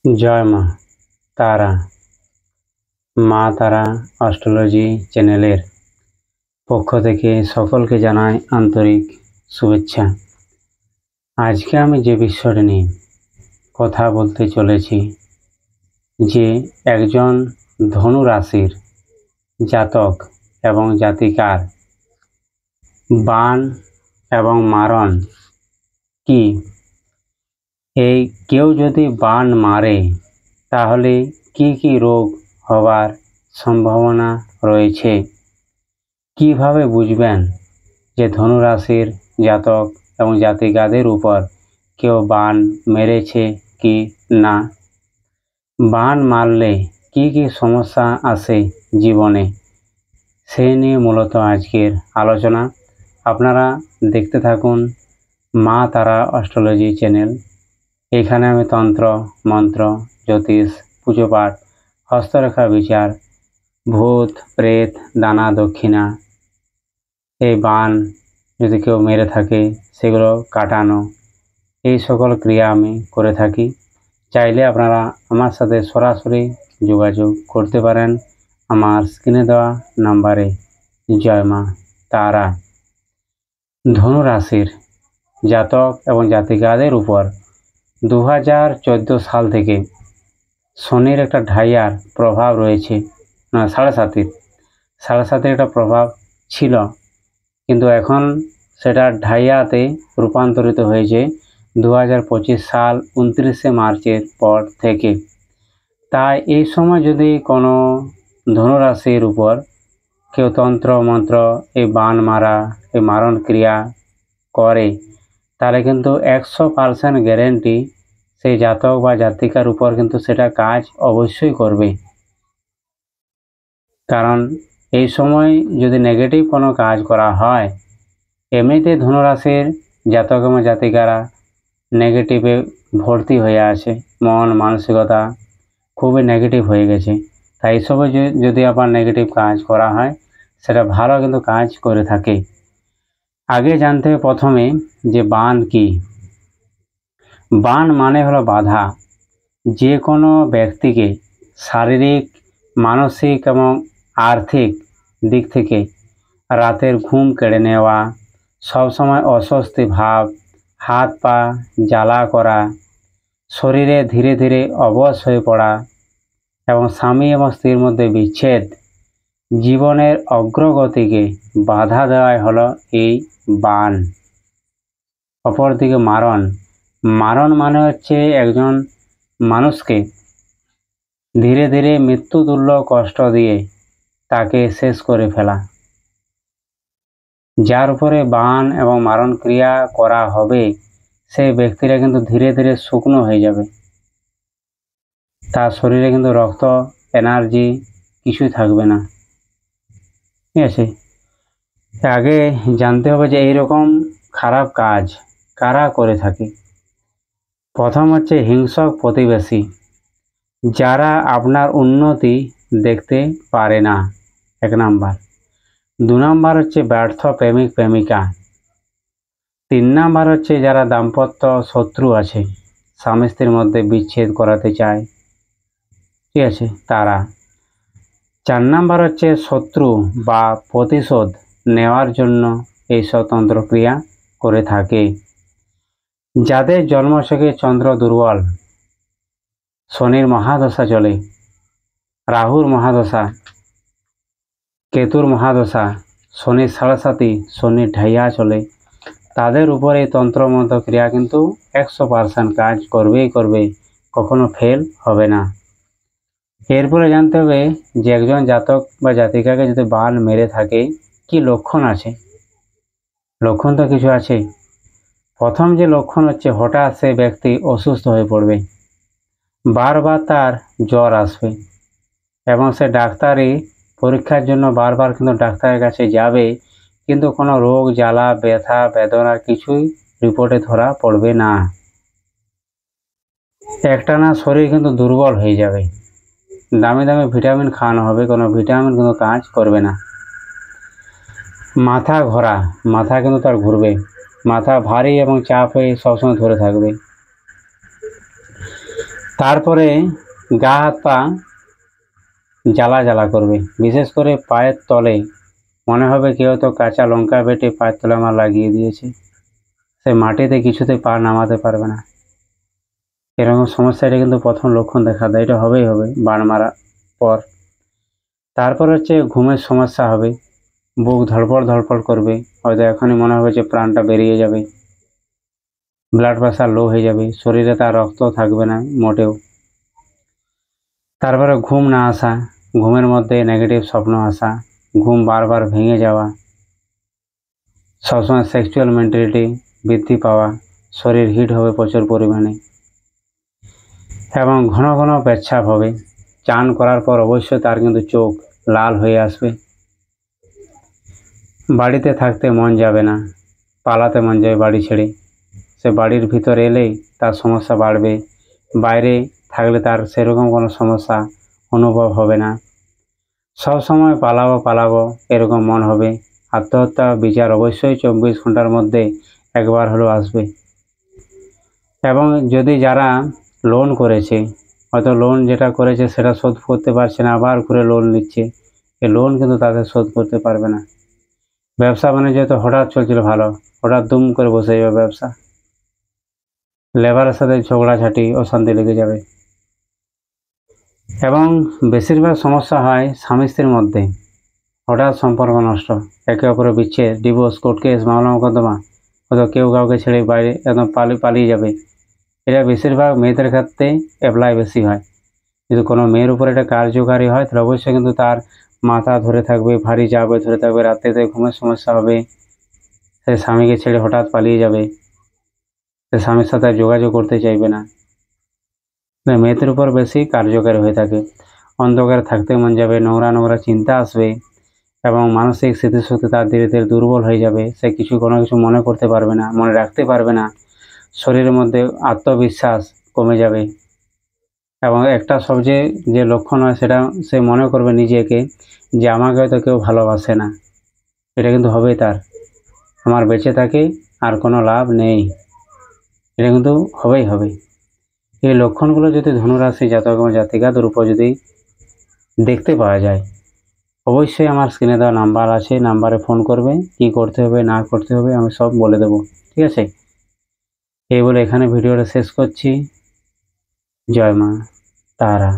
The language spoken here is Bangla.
জয় মা তারা। মা তারা অ্যাস্ট্রোলজি চ্যানেলের পক্ষ থেকে সকলকে জানাই আন্তরিক শুভেচ্ছা। আজকে আমি যে বিষয়টা নিয়ে কথা বলতে চলেছি, যে একজন ধনু রাশির জাতক এবং জাতিকার বান এবং মারণ কি, এই কেউ যদি বান মারে তাহলে কি কি রোগ হবার সম্ভাবনা রয়েছে, কিভাবে বুঝবেন যে ধনু রাশির জাতক এবং জাতিকাদের উপর কেউ বান মেরেছে কি না, বান মারলে কি কি সমস্যা আসে জীবনে, সেই নিয়ে মূলত আজকের আলোচনা। আপনারা দেখতে থাকুন মা তারা অ্যাস্ট্রোলজি চ্যানেল। এখানে আমি তন্ত্র, মন্ত্র, জ্যোতিষ, পুজো পাঠ, হস্তরেখা বিচার, ভূত প্রেত, দানা দক্ষিণা, এই বান যদি কেউ মেরে থাকে সেগুলো কাটানো, এই সকল ক্রিয়া আমি করে থাকি। চাইলে আপনারা আমার সাথে সরাসরি যোগাযোগ করতে পারেন আমার স্ক্রিনে দেওয়া নাম্বারে। জয় মা তারা। ধনু রাশির জাতক এবং জাতিকাদের উপর 2014 সাল থেকে শনির একটা ঢাইয়ার প্রভাব রয়েছে, না সাড়ে সাতের একটা প্রভাব ছিল, কিন্তু এখন সেটা ঢাইয়াতে রূপান্তরিত হয়েছে 2025 সাল 29শে মার্চের পর থেকে। তাই এই সময় যদি কোনো ধনুরাশির উপর কেউ তন্ত্র মন্ত্র, এই বান মারা, এই মারণ ক্রিয়া করে, তাহলে কিন্তু 100% গ্যারেন্টি সেই জাতক বা জাতিকার উপর কিন্তু সেটা কাজ অবশ্যই করবে। কারণ এই সময় যদি নেগেটিভ কোনো কাজ করা হয়, এমনিতে ধনুরাশির জাতক এবং জাতিকারা নেগেটিভে ভর্তি হয়ে আছে, মন মানসিকতা খুবই নেগেটিভ হয়ে গেছে। তাই এইসবে যদি আবার নেগেটিভ কাজ করা হয়, সেটা ভালো কিন্তু কাজ করে থাকে। আগে জানতে হবে প্রথমে যে বান কি। বান মানে হলো বাধা। যে কোনো ব্যক্তিকে শারীরিক, মানসিক এবং আর্থিক দিক থেকে রাতের ঘুম কেড়ে নেওয়া, সবসময় অস্বস্তি ভাব, হাত পা জ্বালা করা, শরীরে ধীরে ধীরে অবশ হয়ে পড়া এবং স্বামী এবং স্ত্রীর মধ্যে বিচ্ছেদ, জীবনের অগ্রগতিকে বাধা দেওয়াই হলো এই বান। অপরদিকে মারণ। মারণ মানে হচ্ছে একজন মানুষকে ধীরে ধীরে মৃত্যুতুল্য কষ্ট দিয়ে তাকে শেষ করে ফেলা। যার উপরে বান এবং মারণ ক্রিয়া করা হবে, সেই ব্যক্তিরা কিন্তু ধীরে ধীরে শুকনো হয়ে যাবে, তার শরীরে কিন্তু রক্ত, এনার্জি কিছুই থাকবে না। ঠিক আছে, আগে জানতে হবে যে এইরকম খারাপ কাজ কারা করে থাকে। প্রথম হচ্ছে হিংসক প্রতিবেশী, যারা আপনার উন্নতি দেখতে পারে না, 1 নাম্বার। 2 নাম্বার হচ্ছে ব্যর্থ প্রেমিক প্রেমিকা। 3 নাম্বার হচ্ছে যারা দাম্পত্য শত্রু আছে, স্বামী স্ত্রীর মধ্যে বিচ্ছেদ করাতে চায়, ঠিক আছে, তারা। 4 নাম্বার হচ্ছে শত্রু বা প্রতিশোধ নেওয়ার জন্য এই স্বতন্ত্র ক্রিয়া করে থাকে। যাদের জন্মছকে চন্দ্র দুর্বল, শনির মহাদশা চলে, রাহুর মহাদশা, কেতুর মহাদশা, শনির সাড়ে, শনির ঢাইয়া চলে, তাদের উপরে তন্ত্রমন্ত্র ক্রিয়া কিন্তু 100% কাজ করবেই করবে, কখনো ফেল হবে না। এরপরে জানতে হবে যে একজন জাতক বা জাতিকাকে যদি বান মেরে থাকে, কি লক্ষণ আছে। লক্ষণ তো কিছু আছে। প্রথম যে লক্ষণ হচ্ছে, হঠাৎ সে ব্যক্তি অসুস্থ হয়ে পড়বে, বারবার তার জ্বর আসবে এবং সে ডাক্তারি পরীক্ষার জন্য বারবার কিন্তু ডাক্তারের কাছে যাবে, কিন্তু কোনো রোগ জ্বালা ব্যথা বেদনা কিছুই রিপোর্টে ধরা পড়বে না। একটানা শরীর কিন্তু দুর্বল হয়ে যাবে, দামি দামি ভিটামিন খাওয়ানো হবে, কোনো ভিটামিন কিন্তু কাজ করবে না। মাথা ঘোরা, মাথা কিন্তু তার ঘুরবে, মাথা ভারী এবং চাপ হয়ে সবসময় ধরে থাকবে। তারপরে গা হাত পা জ্বালা জ্বালা করবে, বিশেষ করে পায়ের তলে মনে হবে কেউ তো কাঁচা লঙ্কা বেটে পায়ের তলে আমার লাগিয়ে দিয়েছে, সে মাটিতে কিছুতে পা নামাতে পারবে না। এরকম সমস্যা, এটা কিন্তু প্রথম লক্ষণ দেখা দেয়, এটা হবেই হবে বান মারার পর। তারপর হচ্ছে ঘুমের সমস্যা হবে, বুক ধড়পড় ধড়পড় করবে, হয়তো এখনই মনে হবে যে প্রাণটা বেরিয়ে যাবে, ব্লাড প্রেশার লো হয়ে যাবে, শরীরে তার রক্ত থাকবে না মোটেও। তারপরে ঘুম না আসা, ঘুমের মধ্যে নেগেটিভ স্বপ্ন আসা, ঘুম বারবার ভেঙে যাওয়া, সবসময় সেক্সুয়াল মেন্টালিটি বৃদ্ধি পাওয়া, শরীর হিট হবে প্রচুর পরিমাণে, এবং ঘন ঘন পেচ্ছাপ হবে। চান করার পর অবশ্যই তার কিন্তু চোখ লাল হয়ে আসবে, বাড়িতে থাকতে মন যাবে না, পালাতে মন যাবে বাড়ি ছেড়ে, সে বাড়ির ভিতর এলেই তার সমস্যা বাড়বে, বাইরে থাকলে তার সেরকম কোনো সমস্যা অনুভব হবে না, সব সময় পালাবো পালাবো এরকম মন হবে। আত্মহত্যা বিচার অবশ্যই 24 ঘন্টার মধ্যে একবার হলেও আসবে। এবং যদি যারা লোন করেছে, হয়তো লোন যেটা করেছে সেটা শোধ করতে পারছে না, আবার করে লোন নিচ্ছে, এই লোন কিন্তু তাদের শোধ করতে পারবে না। ব্যবসা বাণিজ্য তো হঠাৎ চলছিল ভালো, হঠাৎ দুম করে বসে যাবে ব্যবসা, লেবারের সাথে ঝগড়াঝাটি অশান্তি লেগে যাবে। এবং বেশিরভাগ সমস্যা হয় স্বামী স্ত্রীর মধ্যে, হঠাৎ সম্পর্ক নষ্ট, একে অপরের বিচ্ছেদ, ডিভোর্স, কোর্ট কেস, মামলা মোকদ্দমা, হয়তো কেউ কাউকে ছেড়ে বাইরে একদম পালিয়ে যাবে। এটা বেশিরভাগ মেয়েদের ক্ষেত্রে অ্যাপ্লাই বেশি হয়। যদি কোনো মেয়ের উপর এটা কার্যকারী হয় তাহলে অবশ্যই কিন্তু তার মাথা ধরে থাকবে, ভারী চাপে ধরে থাকবে, রাত্রিতে ঘুমের সমস্যা হবে, সে স্বামীকে ছেড়ে হঠাৎ পালিয়ে যাবে, সে স্বামীর সাথে যোগাযোগ করতে চাইবে না। মেয়েদের উপর বেশি কার্যকারী হয়ে থাকে। অন্ধকারে থাকতে মন যাবে, নোংরা নোংরা চিন্তা আসবে, এবং মানসিক স্মৃতিশক্তি তার ধীরে ধীরে দুর্বল হয়ে যাবে, সে কোনো কিছু মনে করতে পারবে না, মনে রাখতে পারবে না, শরীরের মধ্যে আত্মবিশ্বাস কমে যাবে। এবং একটা সবচেয়ে যে লক্ষণ হয় সেটা সে মনে করবে নিজেকে যে আমাকে হয়তো কেউ ভালোবাসে না, এটা কিন্তু হবেই তার, আমার বেঁচে থাকে আর কোনো লাভ নেই, এটা কিন্তু হবেই হবে। এই লক্ষণগুলো যদি ধনুরাশি জাতক এবং জাতিকাদের উপর যদি দেখতে পাওয়া যায়, অবশ্যই আমার স্ক্রিনে দেওয়া নাম্বার আছে, নাম্বারে ফোন করবে, কি করতে হবে না করতে হবে আমি সব বলে দেবো, ঠিক আছে। এই বলে এখানে ভিডিওটা শেষ করছি। জয় মা তারা।